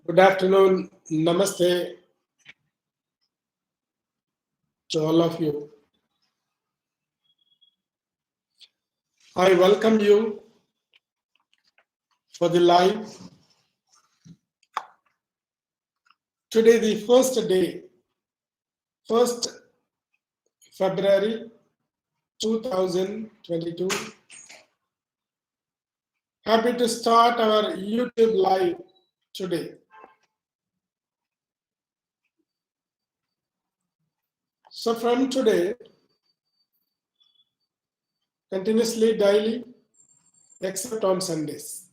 Good afternoon. Namaste to all of you. I welcome you for the live. Today, the first day, 1st February 2022. Happy to start our YouTube live today. So from today, continuously daily, except on Sundays.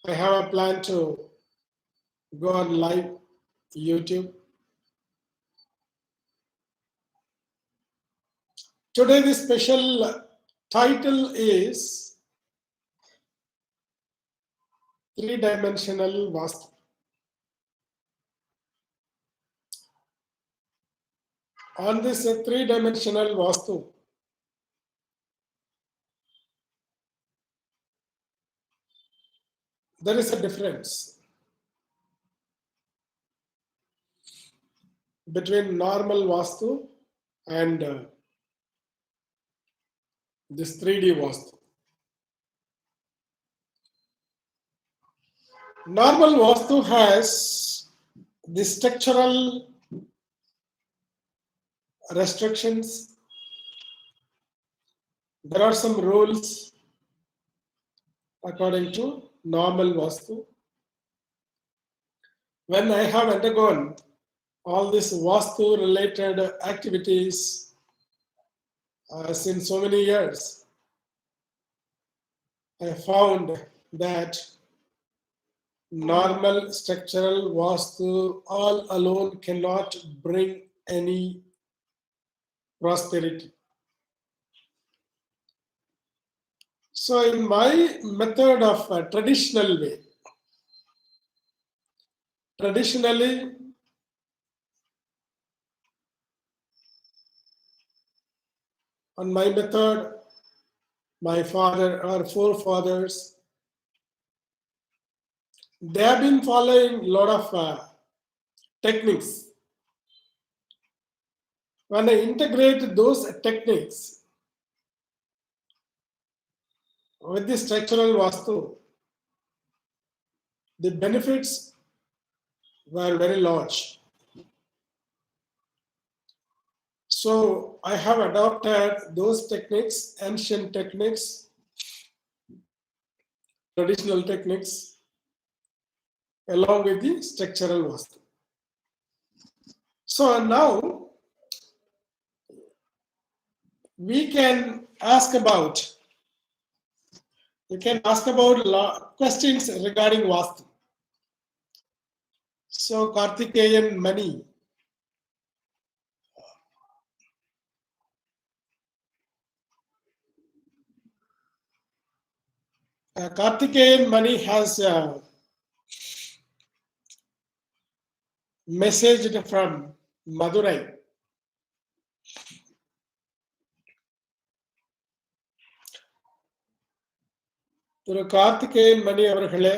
I have a plan to go on live YouTube. Today the special title is Three-Dimensional Vaastu. On this three-dimensional Vaastu, there is a difference between normal Vaastu and this 3D Vaastu. Normal Vaastu has the structural restrictions. There are some rules according to normal Vaastu. When I have undergone all these Vaastu related activities since so many years, I found that normal structural Vaastu all alone cannot bring any prosperity. So in my method of traditional way, traditionally on my method, my father or forefathers, they have been following a lot of techniques. When I integrate those techniques with the structural Vaastu, the benefits were very large. So I have adopted those techniques, ancient techniques, traditional techniques, along with the structural Vaastu. So now we can ask about, questions regarding Vaastu. So Karthikeyan Mani, Karthikeyan Mani has messaged from Madurai. திரு கார்த்திகேயன் மணி அவர்களே,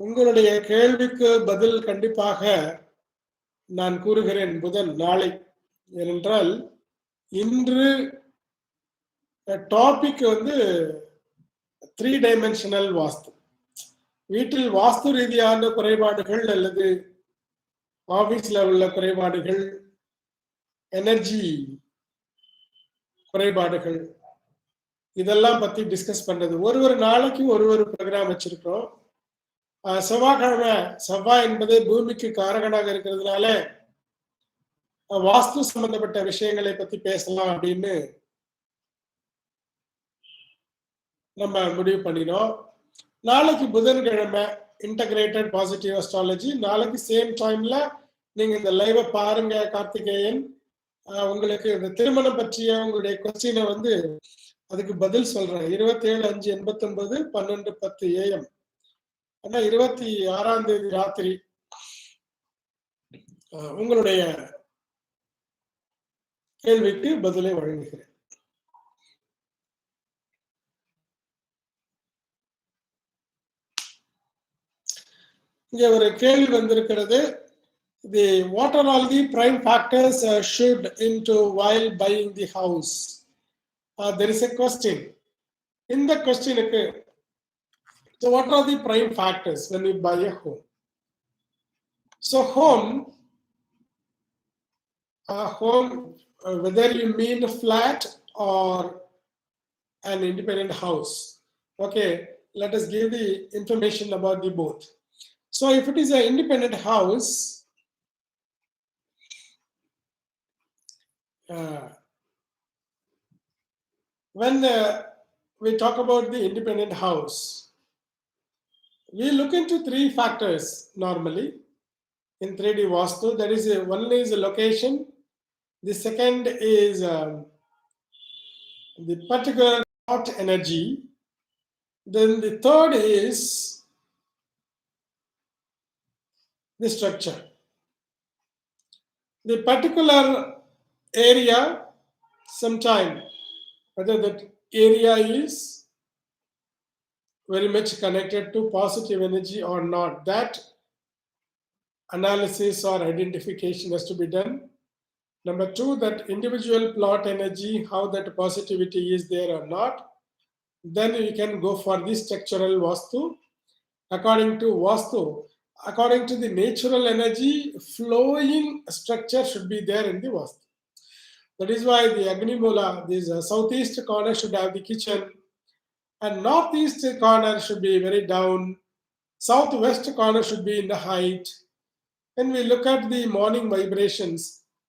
உங்களுடைய கேள்விக்கு பதில் கண்டிப்பாக நான் கூறுகிறேன் புதன் நாளை. ஏனென்றால் இன்று டாபிக் வந்து 3-dimensional வாஸ்து. வீட்டில் வாஸ்து ரீதியான குறைபாடுகள் அல்லது ஆபீஸ்ல உள்ள குறைபாடுகள், எனர்ஜி குறைபாடுகள், இதெல்லாம் பத்தி டிஸ்கஸ் பண்றது. ஒரு நாளைக்கு ஒரு ப்ரோக்ராம் வச்சிருக்கோம். செவ்வாய் என்பது பூமிக்கு காரகனாக இருக்கிறதுனால வாஸ்து சம்பந்தப்பட்ட விஷயங்களை பத்தி பேசலாம் அப்படின்னு நம்ம முடிவு பண்ணினோம். நாளைக்கு புதன்கிழமை இன்டகிரேட்டட் பாசிட்டிவ் அஸ்ட்ராலஜி. நாளைக்கு சேம் டைம்ல நீங்க இந்த லைவ பாருங்க. கார்த்திகேயன், உங்களுக்கு இந்த திருமணம் பற்றிய உங்களுடைய கொஸ்டினை வந்து அதுக்கு பதில் சொல்றேன். 27/5/89 12:10 AM. ஆனா 26ஆம் தேதி ராத்திரி உங்களுடைய கேள்விக்கு பதிலை வழங்குகிறேன். இங்கே ஒரு கேள்வி வந்திருக்கிறது. What are all the prime factors should into while buying the house? There is a question. In the question, so what are the prime factors when we buy a home? So home, whether you mean a flat or an independent house. Okay, let us give the information about the both. So if it is an independent house, when we talk about the independent house, we look into three factors normally in 3D Vaastu. That is, one is the location, the second is the particular plot energy, then the third is the structure. The particular area, sometime whether that area is very much connected to positive energy or not, that analysis or identification has to be done. Number two, that individual plot energy, how that positivity is there or not. Then we can go for the structural Vaastu. According to Vaastu, according to the natural energy, flowing structure should be there in the Vaastu. That is why the Agni Mula, this southeast corner should have the kitchen, and northeast corner should be very down, southwest corner should be in the height. When we look at the morning vibrations,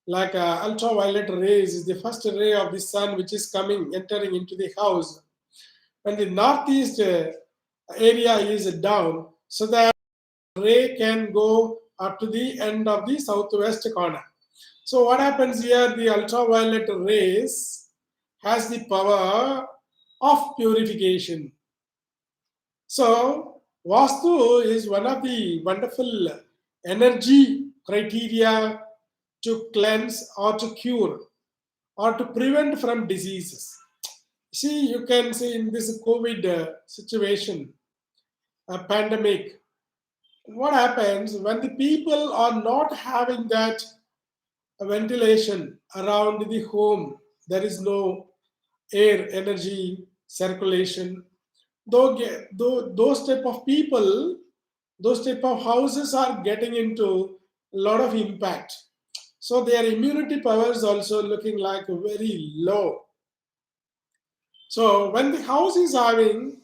like ultraviolet rays is the first ray of the sun which is entering into the house. When the northeast area is down, so that ray can go up to the end of the southwest corner. So what happens here, the ultraviolet rays has the power of purification. So Vaastu is one of the wonderful energy criteria to cleanse or to cure or to prevent from diseases. See, you can see in this COVID situation, a pandemic, what happens when the people are not having that ventilation around the home, there is no air energy circulation. Those type of people, those type of houses are getting into a lot of impact. So their immunity power is also looking like very low. So when the house is having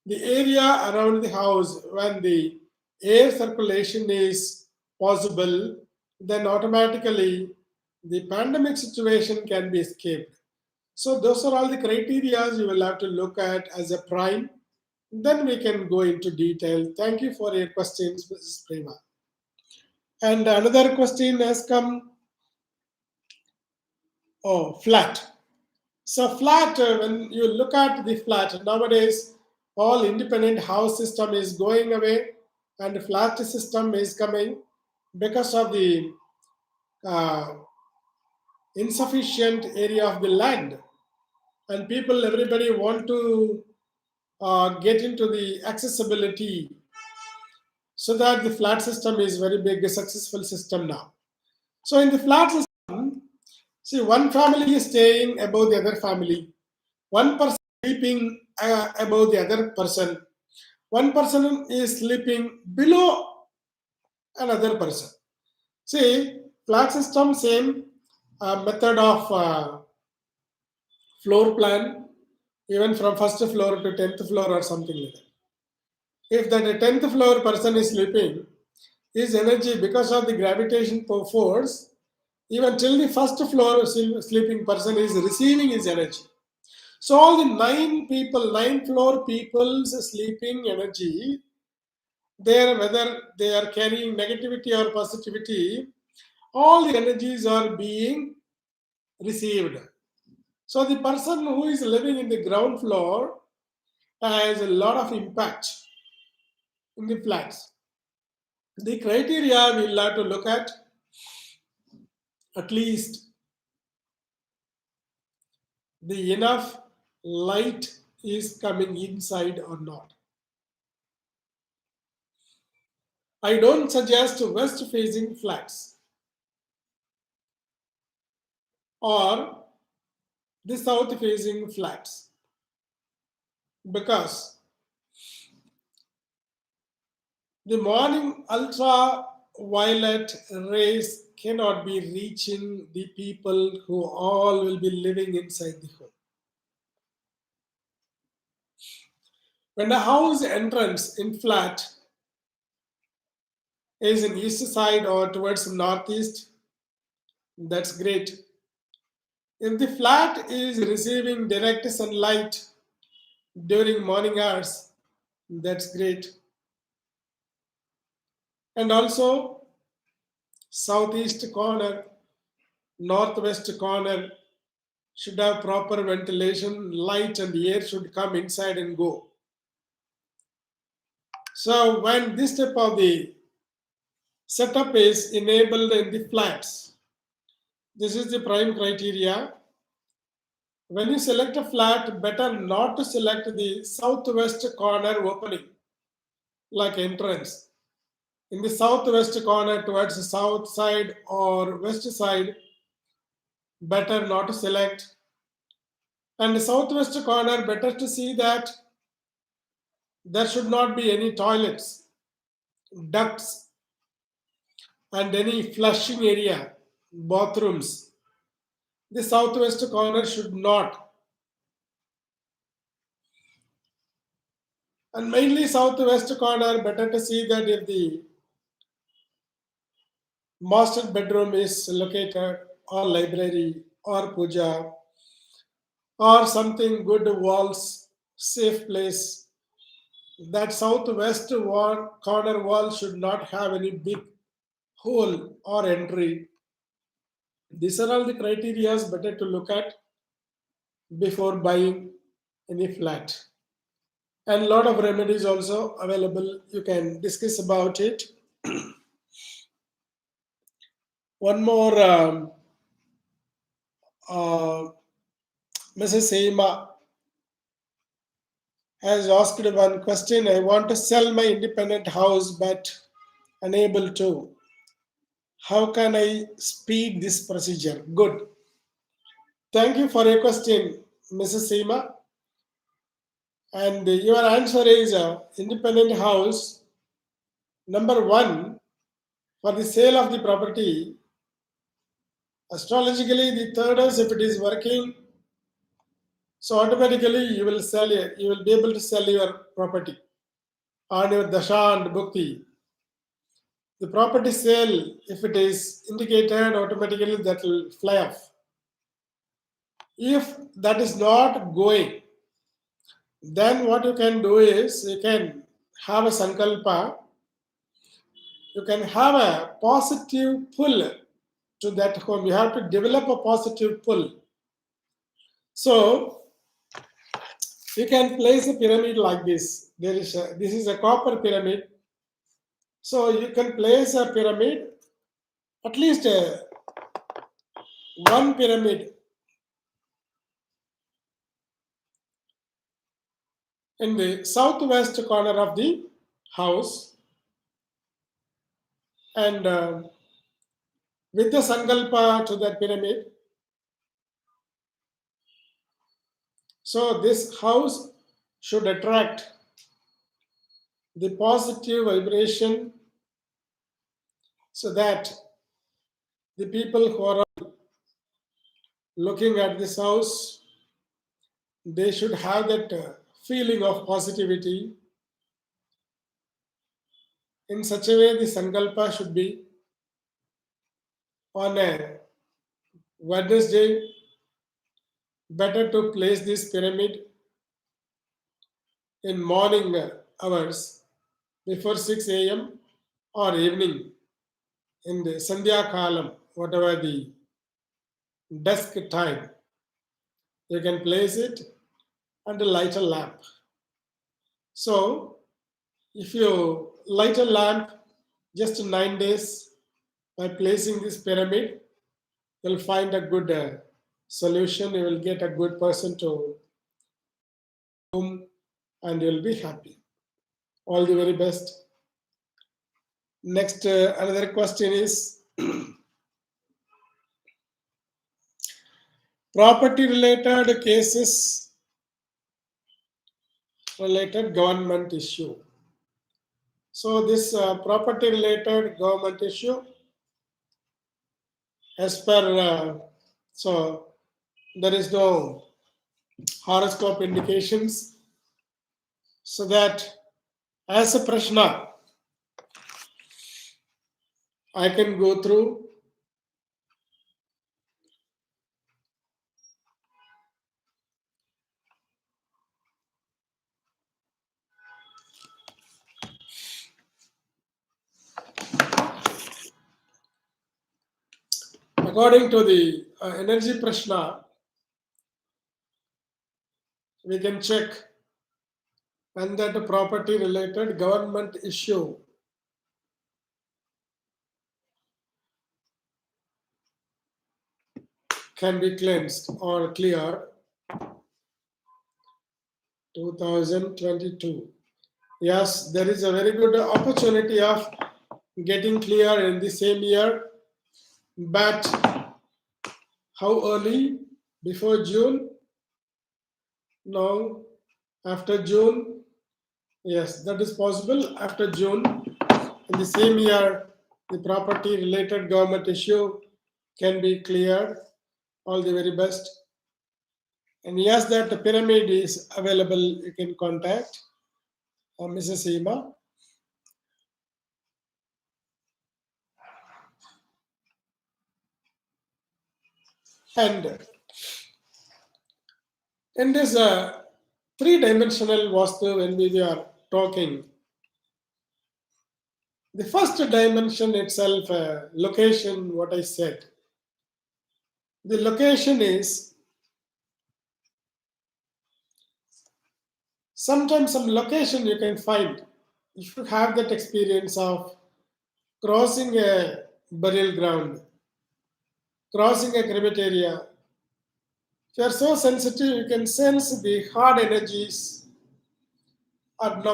the area around the house, when the air circulation is possible, then automatically the pandemic situation can be escaped. So those are all the criteria you will have to look at as a prime. Then we can go into detail. Thank you for your questions, Mrs. Prema. And another question has come. Oh, flat. So flat, when you look at the flat, nowadays all independent house system is going away and the flat system is coming because of the insufficient area of the land. And everybody want to get into the accessibility, so that the flat system is very big, a successful system now. So in the flat system, see, one family is staying above the other family, one person sleeping above the other person, one person is sleeping below another person. See, flat system, same method of floor plan, even from first floor to 10th floor or something like that. If that 10th floor person is sleeping, his energy, because of the gravitation force, even till the first floor sleeping person is receiving his energy. So all the 9 floor people's sleeping energy, whether they are carrying negativity or positivity, all the energies are being received. So the person who is living in the ground floor has a lot of impact in the flats. The criteria we'll have to look at least the enough light is coming inside or not. I don't suggest west facing flats or the south facing flats because the morning ultraviolet rays cannot be reaching the people who all will be living inside the home. When the house entrance in flat is in east side or towards northeast, that's great. If the flat is receiving direct sunlight during morning hours, that's great. And also southeast corner, northwest corner should have proper ventilation, light and air should come inside and go. So when this type of the setup is enabled in the flats, this is the prime criteria. When you select a flat, better not to select the southwest corner opening like entrance. In the southwest corner towards the south side or west side, better not to select. And the southwest corner, better to see that there should not be any toilets, ducts, and any flushing area, bathrooms. The southwest corner should not. And mainly southwest corner, better to see that if the master bedroom is located or library or puja or something good walls, safe place, that southwest wall, corner wall should not have any big hole or entry. These are all the criteria better to look at before buying any flat. And a lot of remedies also available. You can discuss about it. One more, Mrs. Seema has asked one question. I want to sell my independent house but unable to. How can I speed this procedure? Good. Thank you for your question, Mrs. Seema. And your answer is independent house. Number one, for the sale of the property, astrologically the third house, if it is working, so automatically you will sell it. You will be able to sell your property on your dasha and bhukti. The property sale, if it is indicated, automatically that will fly off. If that is not going, then what you can do is you can have a sankalpa, you can have a positive pull to that home. You have to develop a positive pull. So you can place a pyramid like this. This is a copper pyramid. So you can place a pyramid, at least one pyramid in the southwest corner of the house, and with the sankalpa to that pyramid. So this house should attract the positive vibration so that the people who are looking at this house, they should have that feeling of positivity. In such a way, the sankalpa should be on a Wednesday. Better to place this pyramid in morning hours before 6 a.m. or evening in the Sandhya Kalam, whatever the dusk time. You can place it and light a lamp. So if you light a lamp just 9 days by placing this pyramid, you'll find a good solution. You will get a good person to whom and you'll be happy. All the very best. Next, another question is property related cases related government issue. So this property related government issue, as per so there is no horoscope indications, so that as a prashna I can go through. According to the energy prashna, we can check when that property related government issue can be cleansed or cleared. 2022. Yes, there is a very good opportunity of getting clear in the same year, but how early? Before June? No, after June? Yes, that is possible. After June, in the same year, the property related government issue can be cleared. All the very best. And yes, that the pyramid is available. You can contact Mrs. Seema. And in this three-dimensional Vaastu, when we are talking, the first dimension itself, location, what I said. The location is sometimes some location you can find. If you have that experience of crossing a burial ground, crossing a crematoria, if you are so sensitive, you can sense the hard energies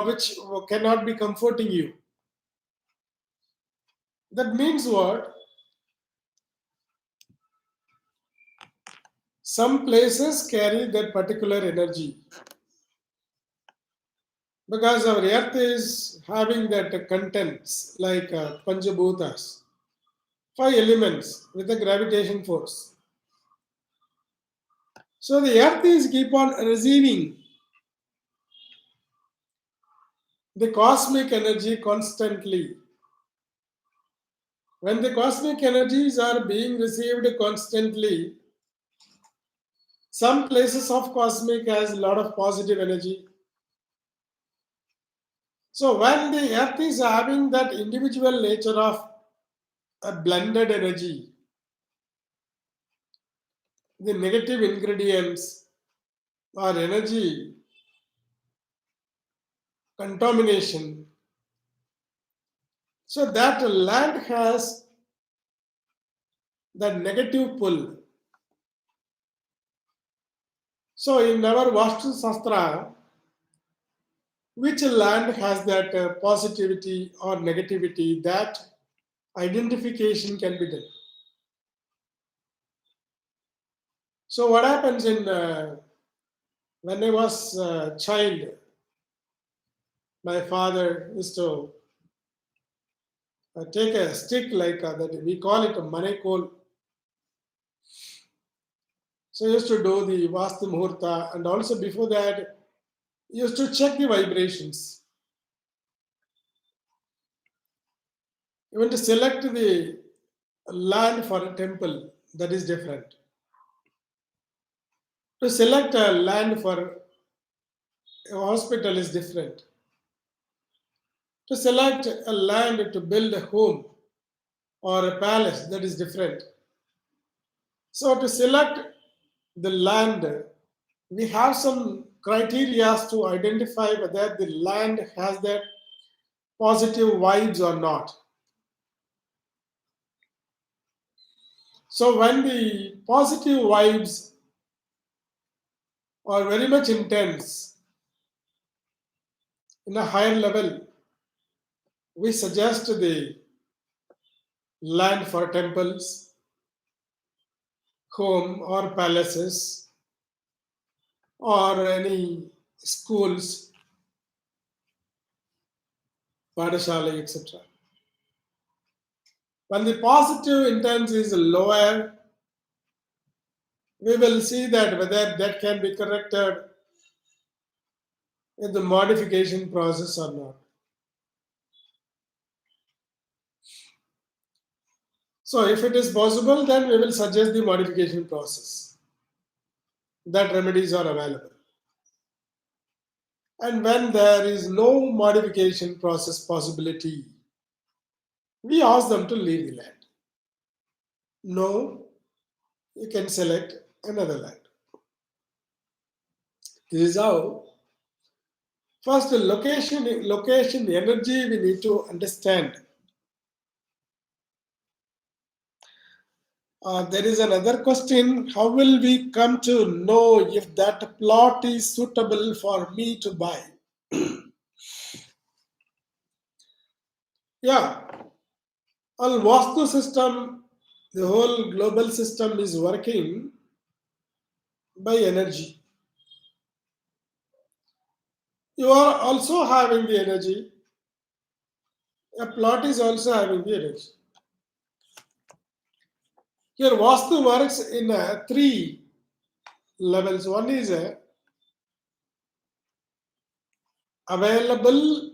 which cannot be comforting you. That means what? Some places carry that particular energy because our earth is having that contents like Panjabhutas, five elements with a gravitation force. So the earth is keep on receiving the cosmic energy constantly. When the cosmic energies are being received constantly, some places of cosmic has a lot of positive energy. So when the earth is having that individual nature of a blended energy, the negative ingredients or energy contamination, so that land has that negative pull. So in our Vaastu Shastra, which land has that positivity or negativity, that identification can be done. So what happens in when I was a child, my father used to take a stick like that, we call it a manekol. So he used to do the Vastu Muhurta, and also before that, he used to check the vibrations. Even to select the land for a temple, that is different. To select a land for a hospital is different. To select a land to build a home or a palace, that is different. So to select the land, we have some criteria to identify whether the land has that positive vibes or not. So when the positive vibes are very much intense in a higher level, we suggest the land for temples, home or palaces, or any schools, Padashala, etc. When the positive intent is lower, we will see that whether that can be corrected in the modification process or not. So if it is possible, then we will suggest the modification process. That remedies are available. And when there is no modification process possibility, we ask them to leave the land. No, you can select another land. This is how. First, the location energy we need to understand. There is another question. How will we come to know if that plot is suitable for me to buy? Yeah, all Vaastu system, the whole global system is working by energy. You are also having the energy. A plot is also having the energy. Here, Vaastu works in three levels. One is available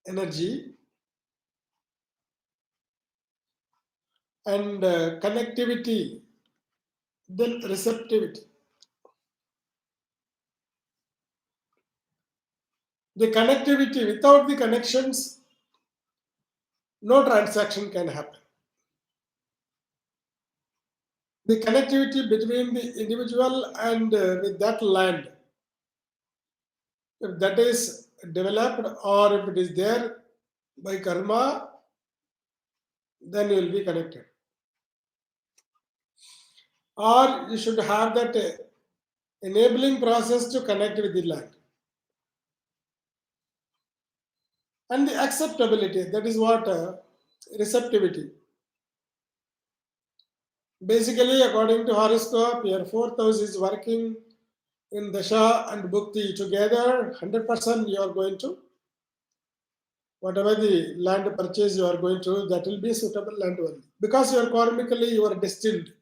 energy and connectivity, then receptivity. The connectivity, without the connections, no transaction can happen. The connectivity between the individual and with that land, if that is developed or if it is there by karma, then you will be connected. Or you should have that enabling process to connect with the land. And the acceptability, that is what receptivity. Basically, according to horoscope, your fourth house is working in Dasha and Bhukti together. 100% you are going to, whatever the land purchase you are going to, that will be suitable land only. Because you are karmically, you are destined.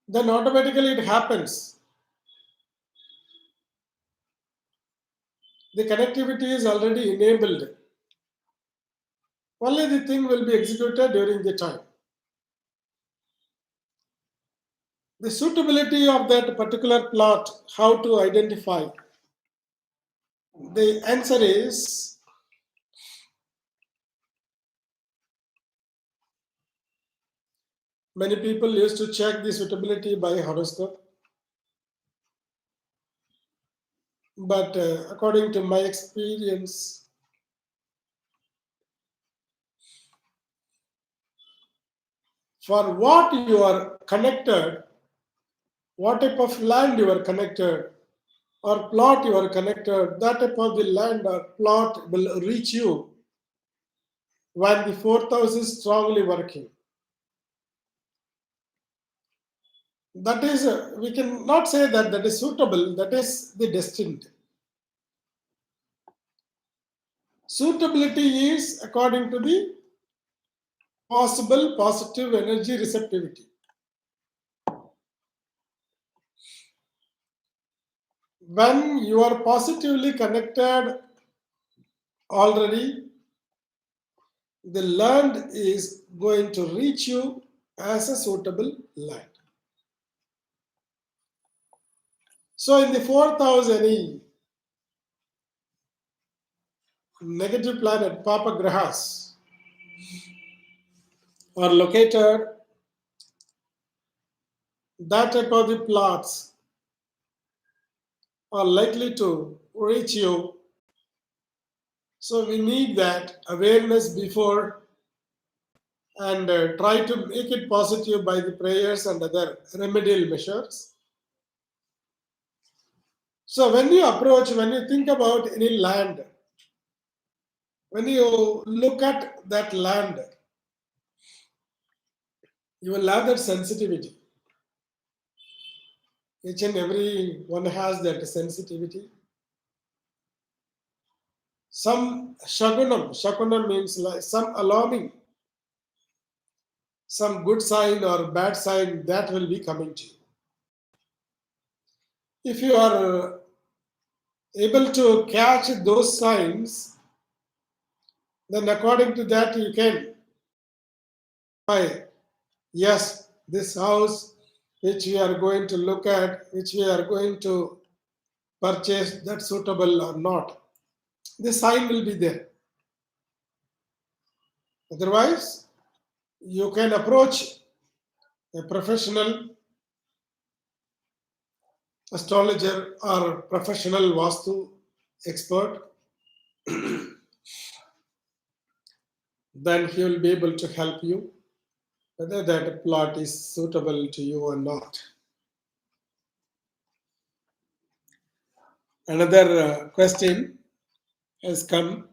Then automatically it happens. The connectivity is already enabled. Only the thing will be executed during the time. The suitability of that particular plot, how to identify? The answer is many people used to check the suitability by horoscope. But according to my experience, for what you are connected, what type of land you are connected, or plot you are connected, that type of the land or plot will reach you when the fourth house is strongly working. That is, we cannot say that that is suitable, that is the destined. Suitability is according to the possible positive energy receptivity. When you are positively connected already, the land is going to reach you as a suitable land. So in the fourth house, any negative planet, Papa Grahas, are located, that type of the plots are likely to reach you. So we need that awareness before and try to make it positive by the prayers and other remedial measures. So when you approach, when you think about any land, when you look at that land, you will have that sensitivity. Each and every one has that sensitivity. Some shakunam means like some alarming, some good sign or bad sign that will be coming to you. If you are able to catch those signs, then according to that you can buy. Yes, this house which we are going to look at, which we are going to purchase, that suitable or not. The sign will be there. Otherwise, you can approach a professional astrologer or professional Vaastu expert, then he will be able to help you whether that plot is suitable to you or not. Another question has come.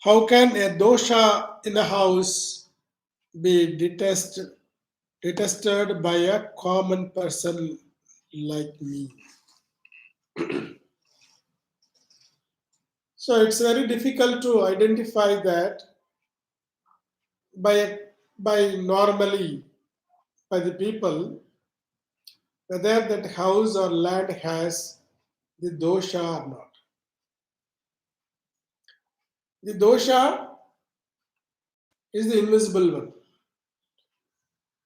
How can a dosha in a house be detested by a common person like me? So it's very difficult to identify that by normally by the people whether that house or land has the dosha or not. The dosha is the invisible one.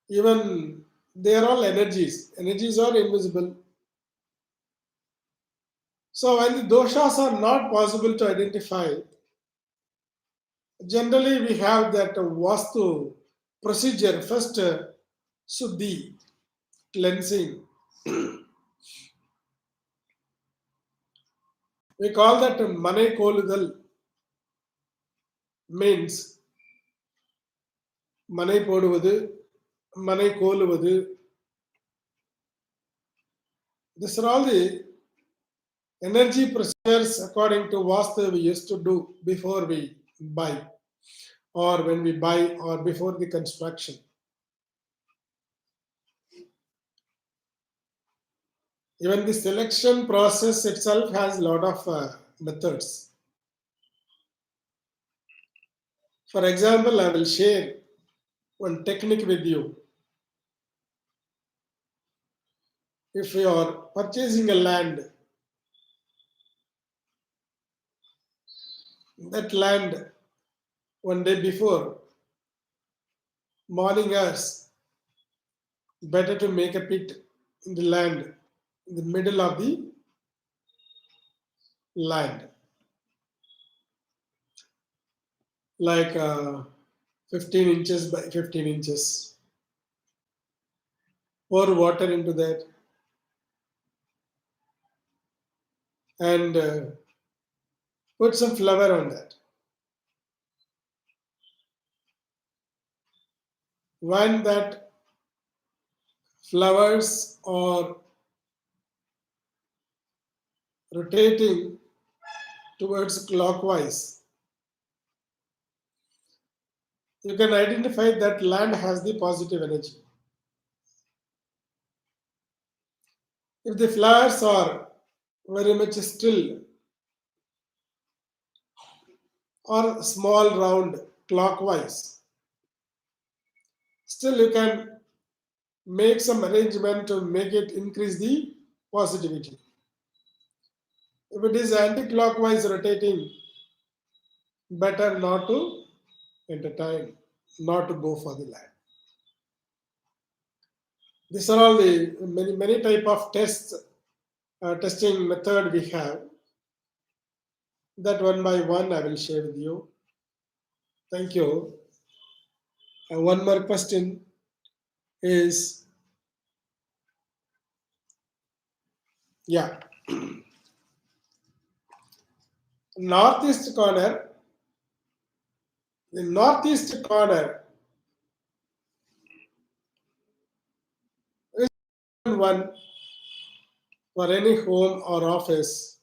Even they are all energies. Energies are invisible. So when the doshas are not possible to identify, generally we have that Vaastu procedure. First, Suddhi, cleansing. We call that Mane Koludal, means Mane Poduvadu, Mane Koluvadu. These are all the energy procedures according to Vaastu we used to do before we buy, or when we buy, or before the construction. Even the selection process itself has a lot of methods. For example, I will share one technique with you. If you are purchasing a land, that land one day before, morning hours, better to make a pit in the land, in the middle of the land, like 15 inches by 15 inches. Pour water into that and put some flour on that. When that flowers are rotating towards clockwise, you can identify that land has the positive energy. If the flowers are very much still or small round clockwise, still you can make some arrangement to make it increase the positivity. If it is anti-clockwise rotating, better not to entertain, not to go for the land. These are all the many type of testing method we have. That one by one I will share with you. Thank you. And one more question is, yeah, northeast corner. The northeast corner is one for any home or office.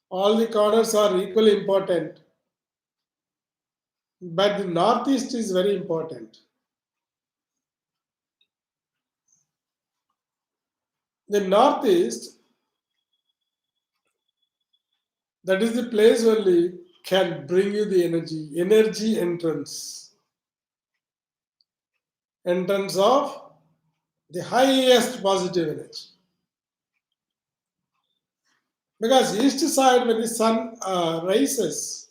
All the corners are equally important, but the northeast is very important. The northeast, that is the place only can bring you the energy entrance of the highest positive energy. Because east side, when the sun rises,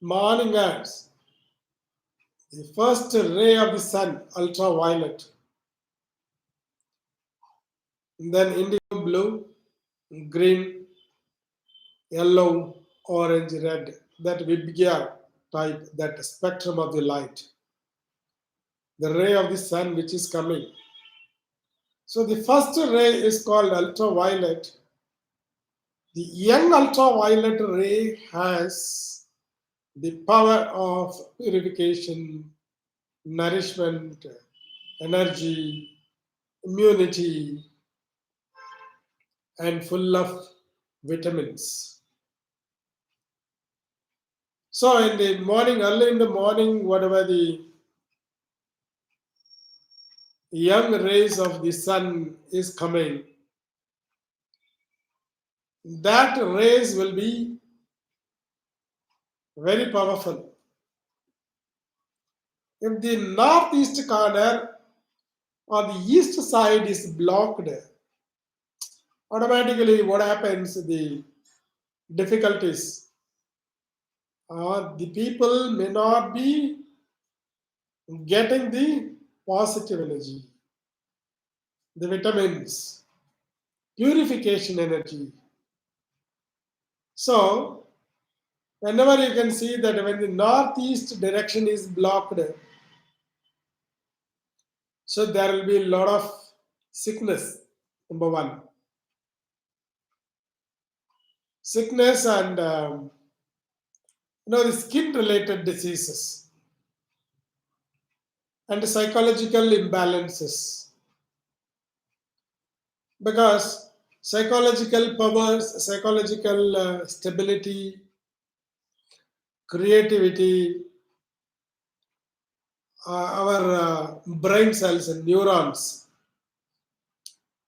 morning hours, the first ray of the sun, ultraviolet, then indigo blue, green, yellow, orange, red, that Vibgya type, that spectrum of the light, the ray of the sun which is coming. So the first ray is called ultraviolet. The young ultraviolet ray has the power of purification, nourishment, energy, immunity, and full of vitamins. So in the morning, early in the morning, whatever the young rays of the sun is coming, that rays will be very powerful. If the northeast corner or the east side is blocked, automatically what happens, the difficulties, the people may not be getting the positive energy, the vitamins, purification energy. So whenever you can see that when the northeast direction is blocked, so there will be a lot of sickness, number one. Sickness and the skin related diseases and psychological imbalances. Because psychological powers, psychological stability, creativity, our brain cells and neurons,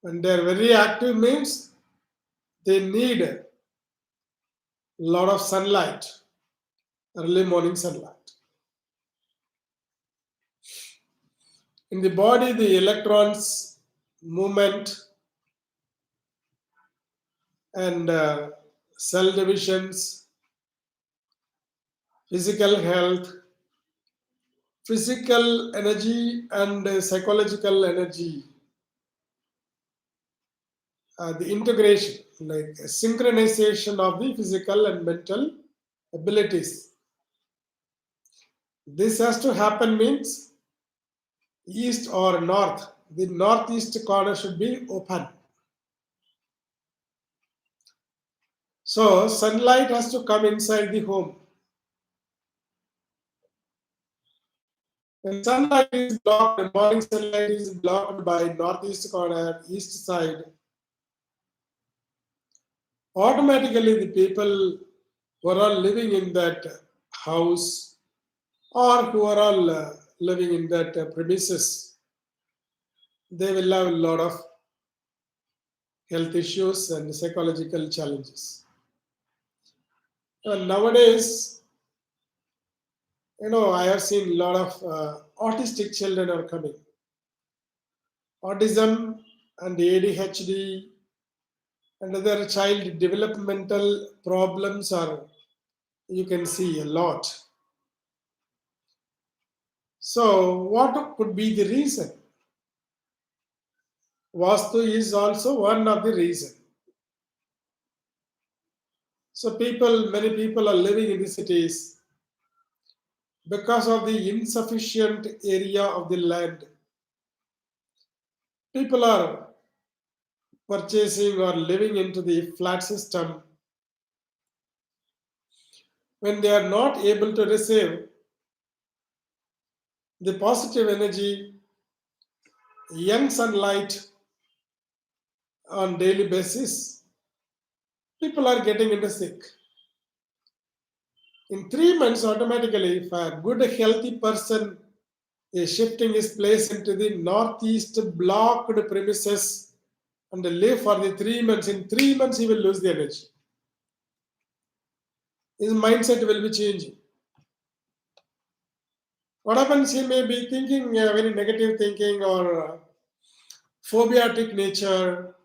when they're very active means they need a lot of sunlight, early morning sunlight. In the body, the electrons movement and cell divisions, physical health, physical energy and psychological energy, the integration, like synchronization of the physical and mental abilities. This has to happen means east or north. The northeast corner should be open. So sunlight has to come inside the home. When sunlight is blocked, morning sunlight is blocked by northeast corner, east side, automatically the people who are all living in that house or who are all living in that premises, they will have a lot of health issues and psychological challenges. And nowadays, I have seen a lot of autistic children are coming. Autism and ADHD and other child developmental problems are, you can see a lot. So what could be the reason? Vaastu is also one of the reasons. So many people are living in the cities because of the insufficient area of the land. People are purchasing or living into the flat system when they are not able to receive the positive energy young sunlight on daily basis, people are getting into sick. In 3 months, automatically, if a good healthy person is shifting his place into the northeast blocked premises and live for the 3 months, in 3 months he will lose the energy. His mindset will be changing. What happens? He may be thinking very negative thinking or phobiatic nature.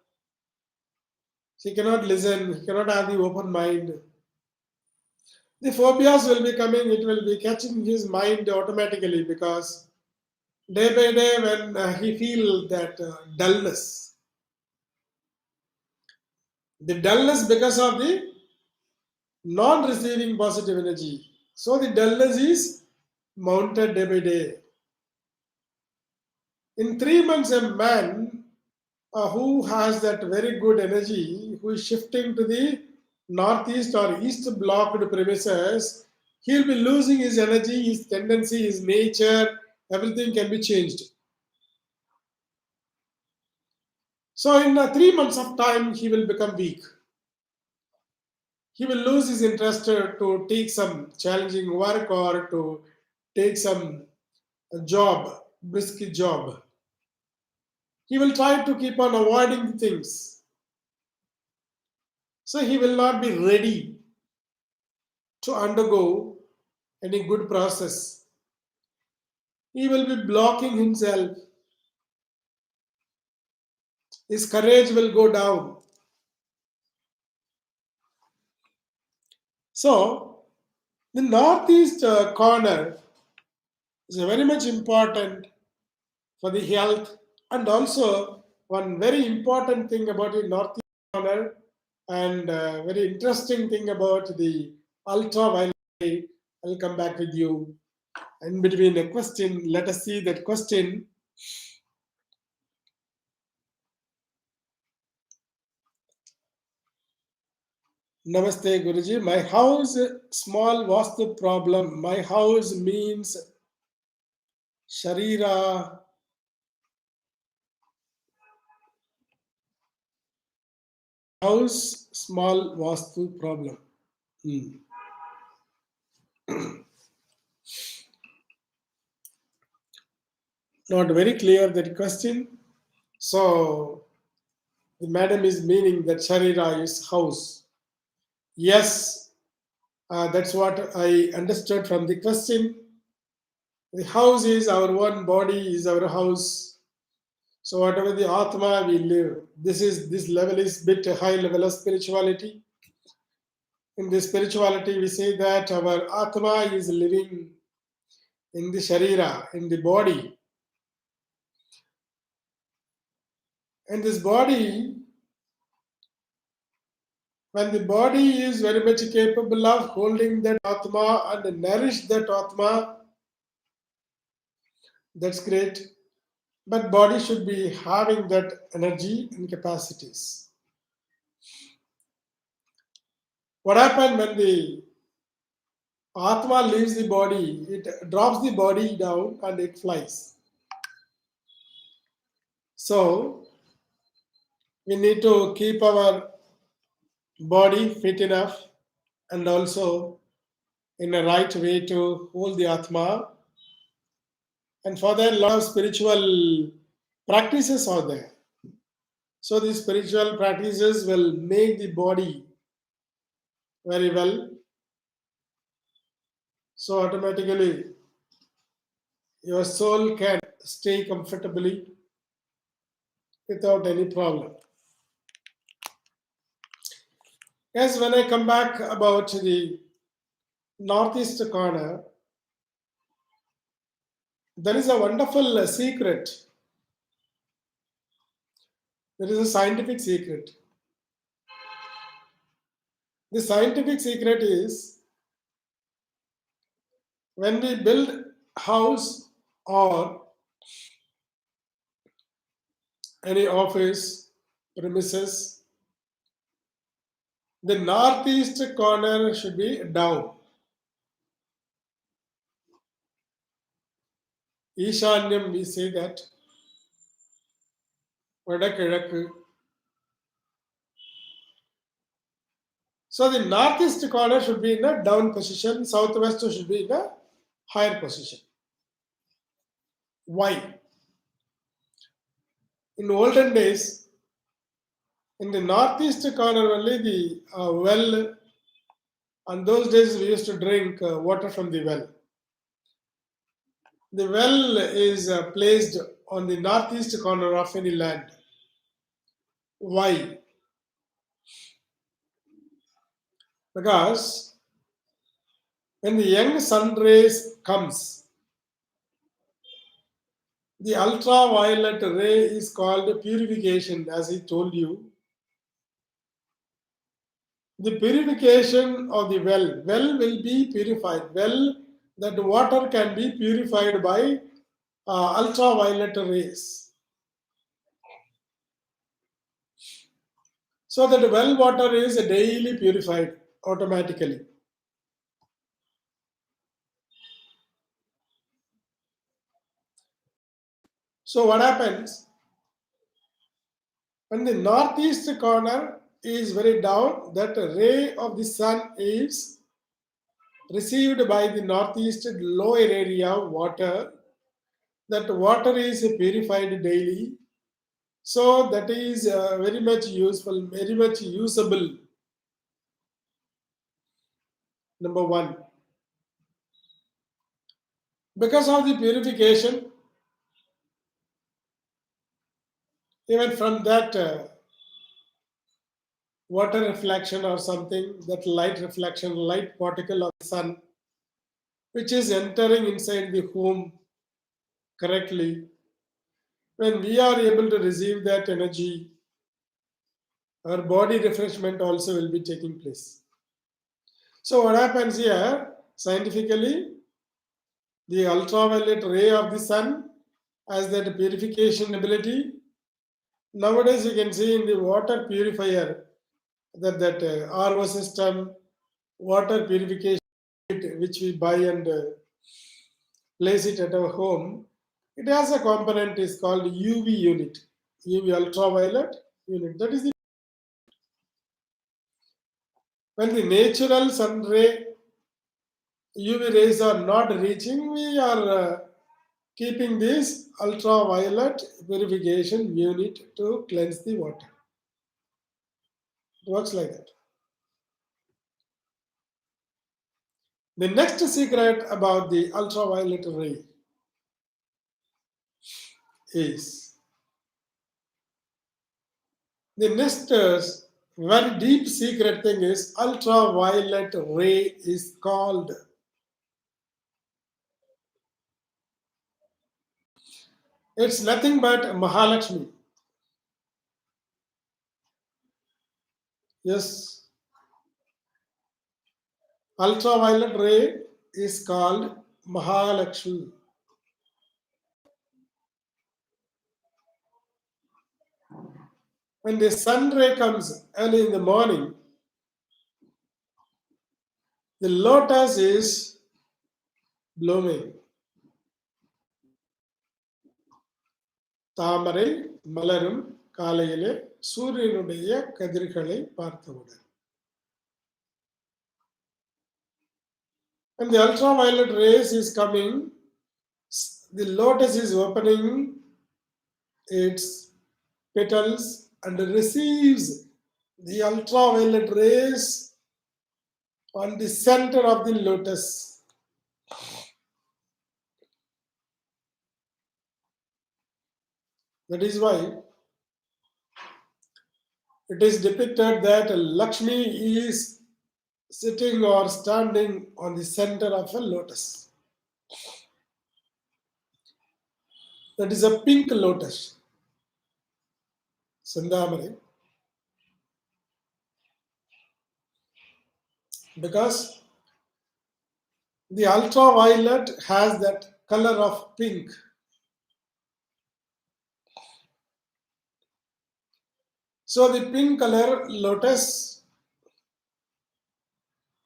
He cannot listen, he cannot have the open mind. The phobias will be coming, it will be catching his mind automatically because day by day when he feel that dullness, the dullness because of the non-receiving positive energy. So the dullness is mounted day by day. In 3 months, a man who has that very good energy, who is shifting to the northeast or east blocked premises, he'll be losing his energy, his tendency, his nature, everything can be changed. So in 3 months of time, he will become weak. He will lose his interest to take some challenging work or to take some job, risky job. He will try to keep on avoiding things. So he will not be ready to undergo any good process. He will be blocking himself. His courage will go down. So the northeast corner is very much important for the health, and also one very important thing about the northeast corner and very interesting thing about the ultraviolet ray. I'll come back with you. In between a question, let us see that question. Namaste, Guruji. My house, small Vaastu problem. My house means Sharira. House, small Vaastu problem. Not very clear that question. So the madam is meaning that Sharira is house. Yes, that's what I understood from the question. The house is our one body, is our house. So whatever the Atma we live, this level is bit high level of spirituality. In the spirituality, we say that our Atma is living in the Sharira, in the body. And this body, when the body is very much capable of holding that Atma and nourish that Atma, that's great. But body should be having that energy and capacities. What happens when the Atma leaves the body? It drops the body down and it flies. So we need to keep our body fit enough and also in a right way to hold the Atma. And for that, a lot of spiritual practices are there. So these spiritual practices will make the body very well. So automatically your soul can stay comfortably without any problem. Yes, when I come back about the northeast corner, there is a wonderful secret. There is a scientific secret. The scientific secret is when we build house or any office premises, the northeast corner should be down. Ishanyam, we say that. வடகிழக்கு. So the northeast corner should be in a down position, southwest should be in a higher position. Why? In olden days, in the northeast corner only the well, on those days we used to drink water from the well. The well is placed on the northeast corner of any land. Why? Because when the young sun rays comes, the ultraviolet ray is called purification, as I told you. The purification of the well will be purified. Well, that water can be purified by ultraviolet rays. So that well water is daily purified automatically. So what happens? When the northeast corner is very down, that ray of the sun is received by the northeast lower area of water. That water is purified daily. So that is very much useful, very much usable. Number one. Because of the purification, even from that water reflection or something, that light reflection, light particle of the sun, which is entering inside the home correctly, when we are able to receive that energy, our body refreshment also will be taking place. So what happens here, scientifically, the ultraviolet ray of the sun has that purification ability. Nowadays you can see in the water purifier that RO system, water purification which we buy and place it at our home, it has a component is called UV unit, UV ultraviolet unit. That is the, when the natural sun ray UV rays are not reaching, we are keeping this ultraviolet purification unit to cleanse the water. It works like that. The next secret about the ultraviolet ray is the next very deep secret thing is ultraviolet ray is called. It's nothing but Mahalakshmi. Yes. Ultraviolet ray is called Mahalakshmi. When the sun ray comes early in the morning, the lotus is blooming. தாமரை மலரும் காலையிலே சூரியனுடைய கதிர்களை பார்த்தவுடன். When the ultraviolet rays is coming, the lotus is opening its petals and receives the ultraviolet rays on the center of the lotus. That is why it is depicted that Lakshmi is sitting or standing on the center of a lotus. That is a pink lotus, Sandhamari. Because the ultraviolet has that color of pink. So the pink color lotus,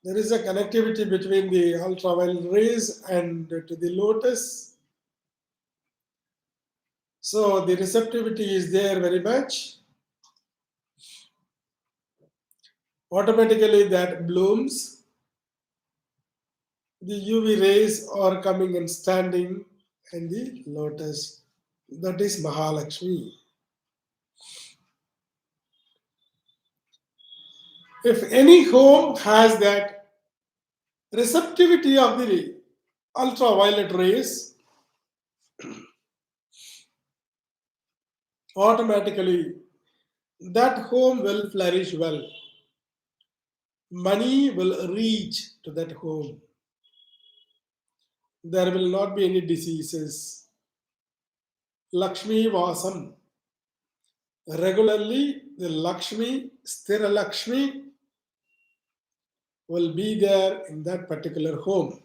there is a connectivity between the ultraviolet rays and to the lotus. So the receptivity is there very much. Automatically that blooms. The UV rays are coming and standing in the lotus. That is Mahalakshmi. If any home has that receptivity of the ultraviolet rays, automatically that home will flourish well. Money will reach to that home. There will not be any diseases. Lakshmi Vasam. Regularly, the Lakshmi, Sthira Lakshmi, will be there in that particular home.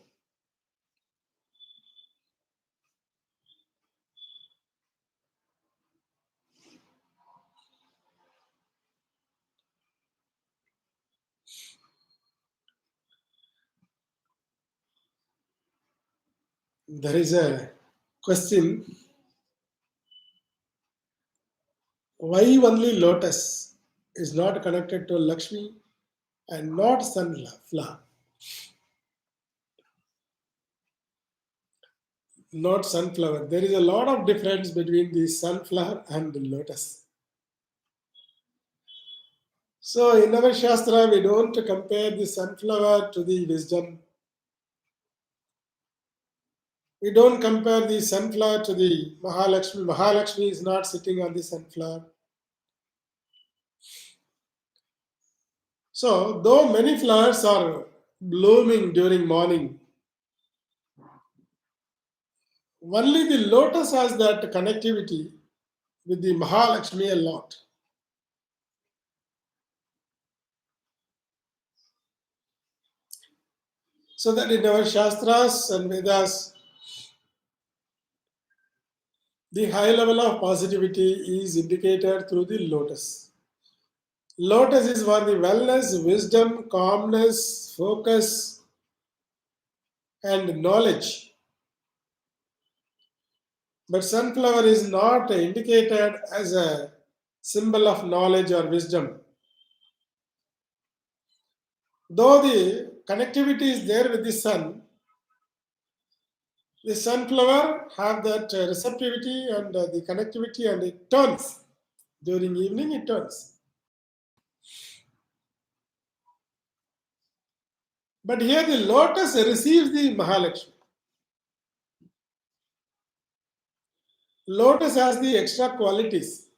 There is a question, why only lotus is not connected to Lakshmi and not sunflower? Not sunflower. There is a lot of difference between the sunflower and the lotus. So in our Shastra, we don't compare the sunflower to the wisdom. We don't compare the sunflower to the Mahalakshmi. Mahalakshmi is not sitting on the sunflower. So though many flowers are blooming during morning, only the lotus has that connectivity with the Mahalakshmi a lot. So that in our Shastras and Vedas, the high level of positivity is indicated through the lotus. Lotus is for the wellness, wisdom, calmness, focus, and knowledge. But sunflower is not indicated as a symbol of knowledge or wisdom. Though the connectivity is there with the sun, the sunflower have that receptivity and the connectivity, and it turns. During evening it turns. But here the lotus receives the Mahalakshmi. Lotus has the extra qualities.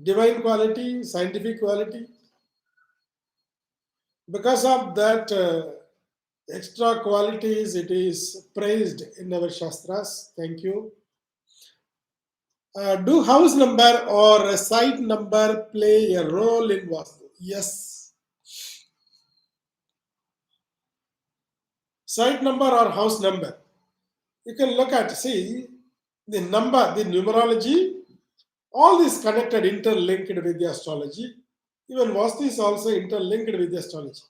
Divine quality, scientific quality. Because of that extra qualities, it is praised in our Shastras. Thank you. Do house number or site number play a role in Vaastu? Yes. Site number or house number. You can look at, see, the number, the numerology, all this connected, interlinked with the astrology. Even Vaastu is also interlinked with the astrology.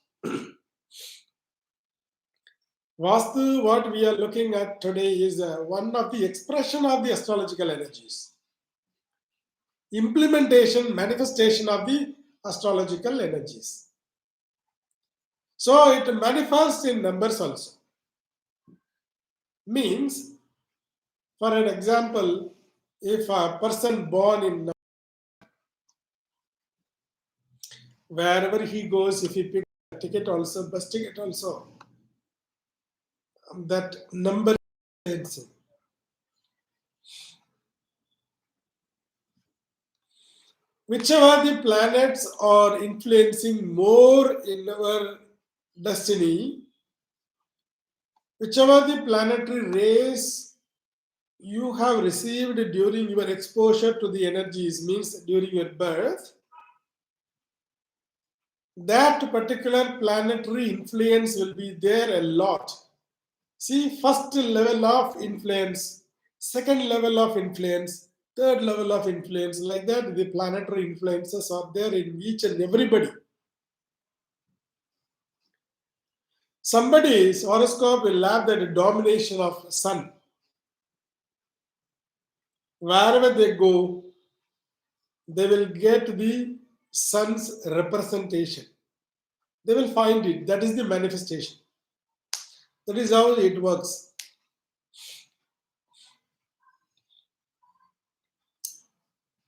Vaastu, what we are looking at today, is one of the expression of the astrological energies. Implementation, manifestation of the astrological energies. So it manifests in numbers also. Means, for an example, if a person born in wherever he goes, if he picks a ticket also, bus ticket also, that number heads him. Whichever the planets are influencing more in our destiny, whichever the planetary rays you have received during your exposure to the energies, means during your birth, that particular planetary influence will be there a lot. See, first level of influence, second level of influence, third level of influence, like that the planetary influences are there in each and everybody. Somebody's horoscope will have that domination of sun. wherever they go, they will get the sun's representation. They will find it. That is the manifestation. That is how it works.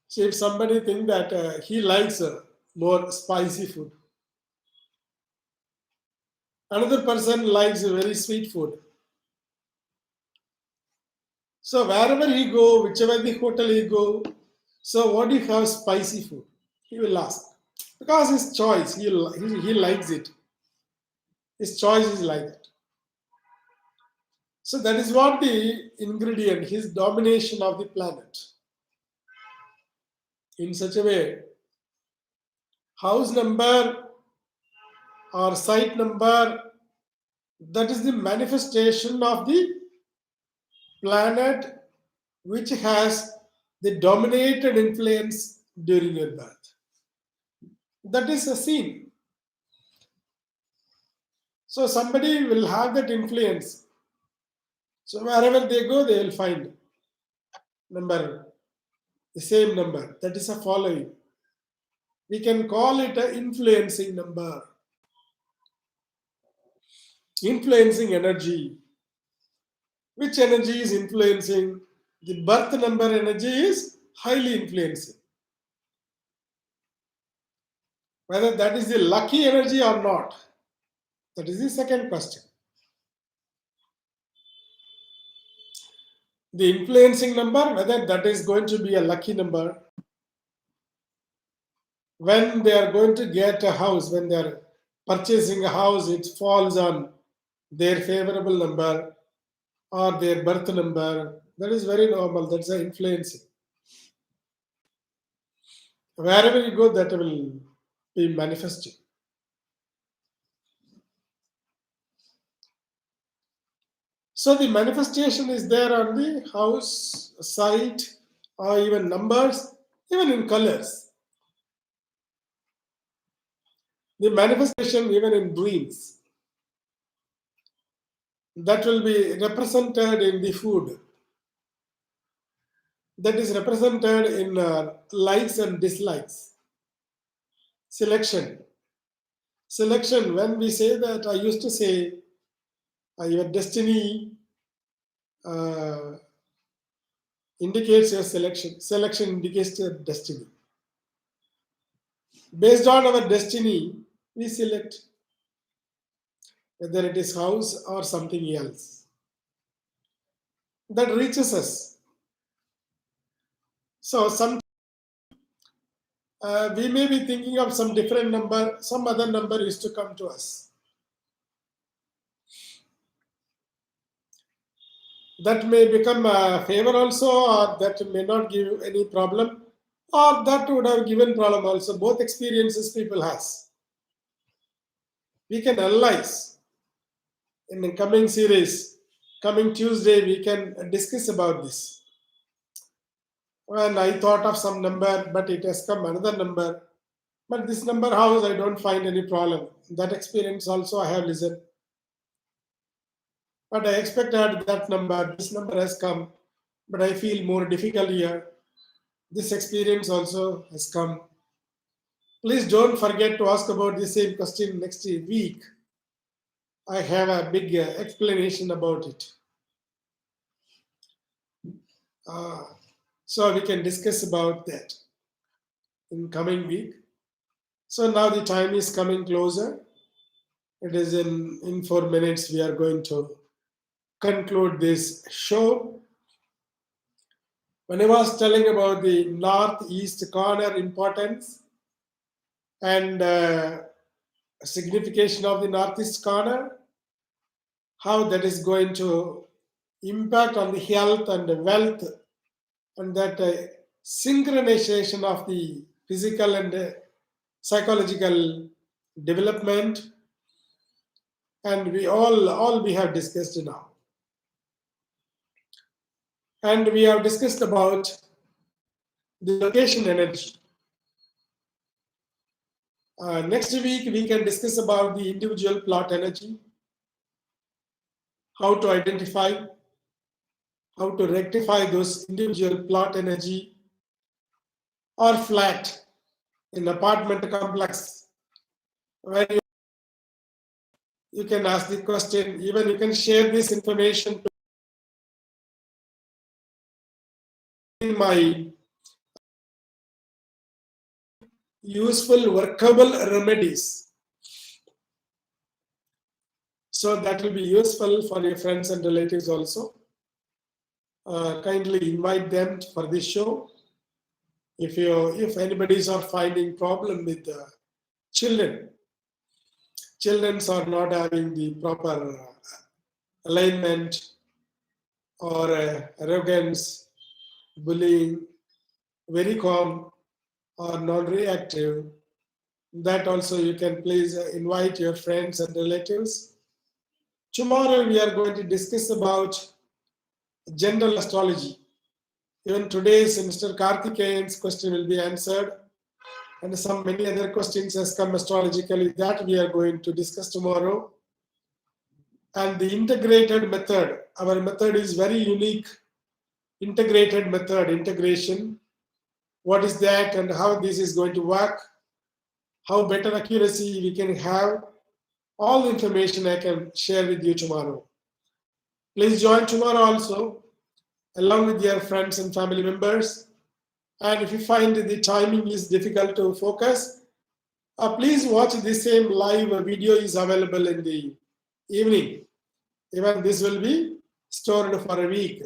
So if somebody thinks that he likes more spicy food, another person likes very sweet food. So wherever he go, whichever the hotel he go, so what do you have spicy food? He will ask. Because his choice, he likes it. His choice is like that. So that is what the ingredient, his domination of the planet. In such a way, house number or site number, that is the manifestation of the planet which has the dominated influence during your birth. That is a scene. So somebody will have that influence. So wherever they go, they will find number, the same number. That is a following. We can call it an influencing number. Influencing energy. Which energy is influencing? The birth number energy is highly influencing. Whether that is the lucky energy or not, that is the second question. The influencing number, whether that is going to be a lucky number, when they are going to get a house, when they are purchasing a house, it falls on their favorable number or their birth number. That is very normal. That's an influencing. Wherever you go, that will be manifesting. So the manifestation is there on the house, site, or even numbers, even in colors. The manifestation even in dreams. That will be represented in the food. That is represented in likes and dislikes. Selection. Selection, when we say that, I used to say, your destiny indicates your selection. Selection indicates your destiny. Based on our destiny, we select whether it is house or something else. That reaches us. So we may be thinking of some different number, some other number is to come to us. That may become a favor also, or that may not give any problem, or that would have given problem also. Both experiences people has. We can analyze in the coming series. Coming Tuesday, we can discuss about this. When I thought of some number, but it has come another number. But this number house, I don't find any problem. That experience also I have listened. But I expected that number, this number has come, but I feel more difficult here. This experience also has come. Please don't forget to ask about the same question next week. I have a big explanation about it. So we can discuss about that in coming week. So now the time is coming closer. It is in 4 minutes we are going to conclude this show. When I was telling about the northeast corner importance and signification of the northeast corner, how that is going to impact on the health and the wealth, and that synchronization of the physical and psychological development, and we all we have discussed now. And we have discussed about the location energy. Next week, we can discuss about the individual plot energy, how to identify, how to rectify those individual plot energy or flat in apartment complex, where you can ask the question, even you can share this information in my useful workable remedies. So that will be useful for your friends and relatives also. Kindly invite them for this show. If anybody's are finding problem with children are not having the proper alignment or arrogance, bullying, very calm or non-reactive, that also you can please invite your friends and relatives. Tomorrow we are going to discuss about general astrology. Even today's Mr. Karthikeyan's question will be answered, and some many other questions has come astrologically that we are going to discuss tomorrow. And the integrated method, our method is very unique. Integrated method, integration. What is that and how this is going to work? How better accuracy we can have? All the information I can share with you tomorrow. Please join tomorrow also, along with your friends and family members. And if you find the timing is difficult to focus, please watch the same live video is available in the evening. Even this will be stored for a week.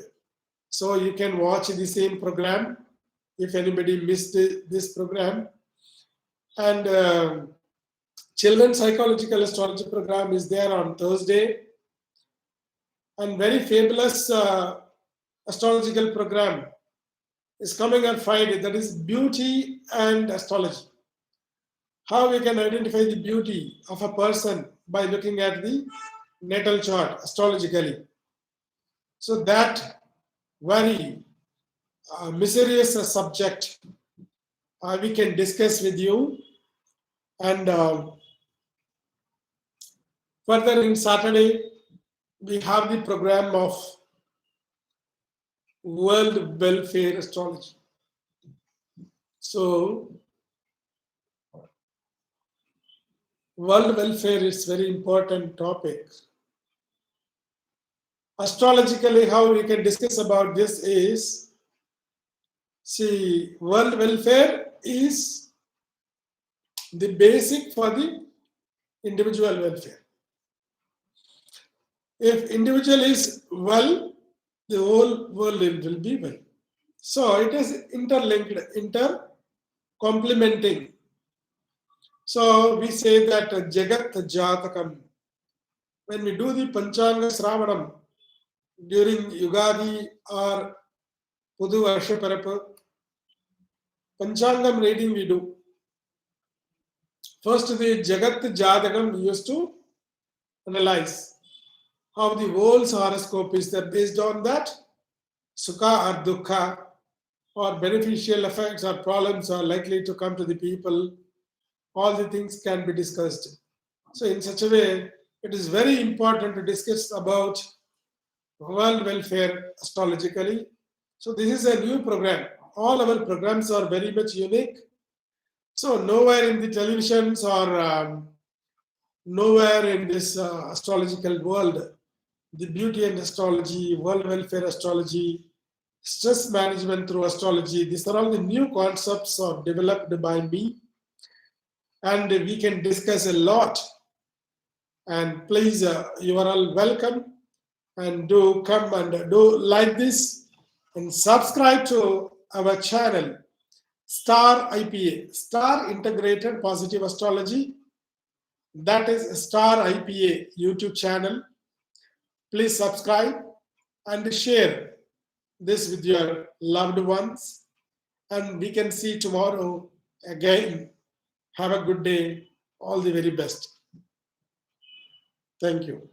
So you can watch the same program if anybody missed this program. And Children's Psychological Astrology program is there on Thursday. And very fabulous astrological program is coming on Friday, that is beauty and astrology. How we can identify the beauty of a person by looking at the natal chart astrologically. So that very mysterious subject we can discuss with you. And further in Saturday, we have the program of World Welfare Astrology. So world welfare is very important topic. Astrologically, how we can discuss about this is, see, world welfare is the basic for the individual welfare. If individual is well, the whole world will be well. So it is interlinked, complementing. So we say that Jagat Jatakam. When we do the Panchanga Sravanam during Yugadi or Pudu Varshaparapa, Panchangam reading we do. First, the Jagat Jatakam we used to analyze how the world's horoscope is there. Based on that, Sukha or Dukkha or beneficial effects or problems are likely to come to the people. All the things can be discussed. So in such a way, it is very important to discuss about world welfare astrologically. So this is a new program. All our programs are very much unique. So nowhere in the televisions or nowhere in this astrological world, the beauty and astrology, world welfare astrology, stress management through astrology, these are all the new concepts are developed by me. And we can discuss a lot. And please, you are all welcome. And do come and do like this and subscribe to our channel, Star IPA, Star Integrated Positive Astrology. That is Star IPA YouTube channel. Please subscribe and share this with your loved ones. And we can see tomorrow again. Have a good day. All the very best. Thank you.